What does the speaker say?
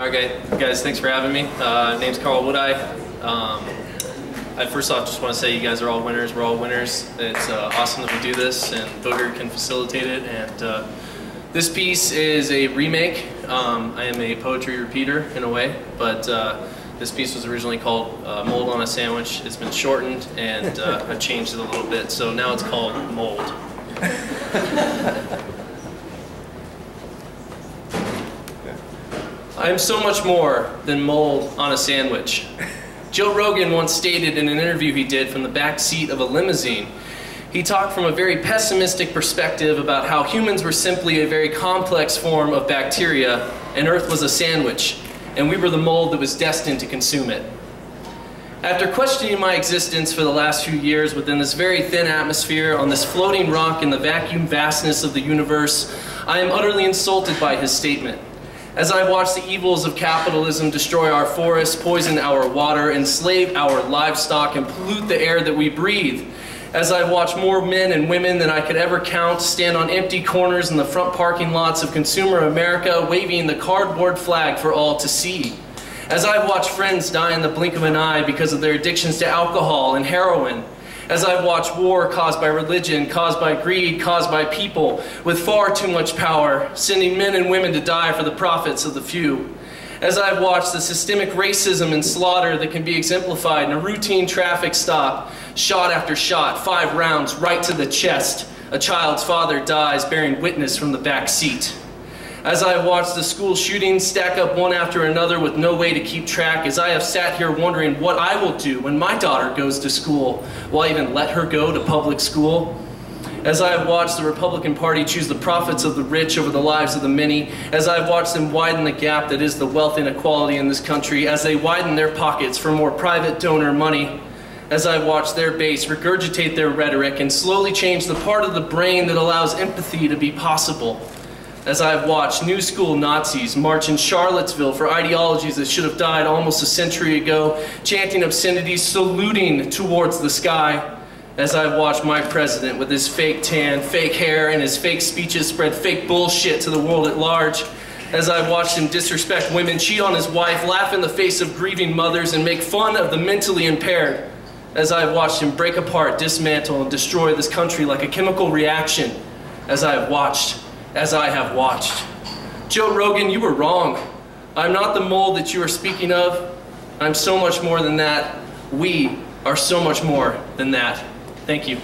Okay, guys, thanks for having me. Name's Karl Woodeye. First off, just want to say you guys are all winners. We're all winners. It's awesome that we do this, and Booger can facilitate it. And this piece is a remake. I am a poetry repeater in a way, but this piece was originally called Mold on a Sandwich. It's been shortened, and I've changed it a little bit, so now it's called Mold. I am so much more than mold on a sandwich. Joe Rogan once stated in an interview he did from the back seat of a limousine, he talked from a very pessimistic perspective about how humans were simply a very complex form of bacteria and Earth was a sandwich, and we were the mold that was destined to consume it. After questioning my existence for the last few years within this very thin atmosphere on this floating rock in the vacuum vastness of the universe, I am utterly insulted by his statement. As I watch the evils of capitalism destroy our forests, poison our water, enslave our livestock, and pollute the air that we breathe. As I watch more men and women than I could ever count stand on empty corners in the front parking lots of consumer America, waving the cardboard flag for all to see. As I watch friends die in the blink of an eye because of their addictions to alcohol and heroin. As I watch war caused by religion, caused by greed, caused by people with far too much power, sending men and women to die for the profits of the few. As I watch the systemic racism and slaughter that can be exemplified in a routine traffic stop, shot after shot, 5 rounds right to the chest, a child's father dies bearing witness from the back seat. As I watch the school shootings stack up one after another with no way to keep track, as I have sat here wondering what I will do when my daughter goes to school, will I even let her go to public school? As I have watched the Republican Party choose the profits of the rich over the lives of the many, as I have watched them widen the gap that is the wealth inequality in this country, as they widen their pockets for more private donor money, as I watch their base regurgitate their rhetoric and slowly change the part of the brain that allows empathy to be possible. As I've watched new school Nazis march in Charlottesville for ideologies that should have died almost a century ago, chanting obscenities, saluting towards the sky. As I've watched my president with his fake tan, fake hair, and his fake speeches spread fake bullshit to the world at large. As I've watched him disrespect women, cheat on his wife, laugh in the face of grieving mothers, and make fun of the mentally impaired. As I've watched him break apart, dismantle, and destroy this country like a chemical reaction. As I have watched. Joe Rogan, you were wrong. I'm not the mold that you are speaking of. I'm so much more than that. We are so much more than that. Thank you.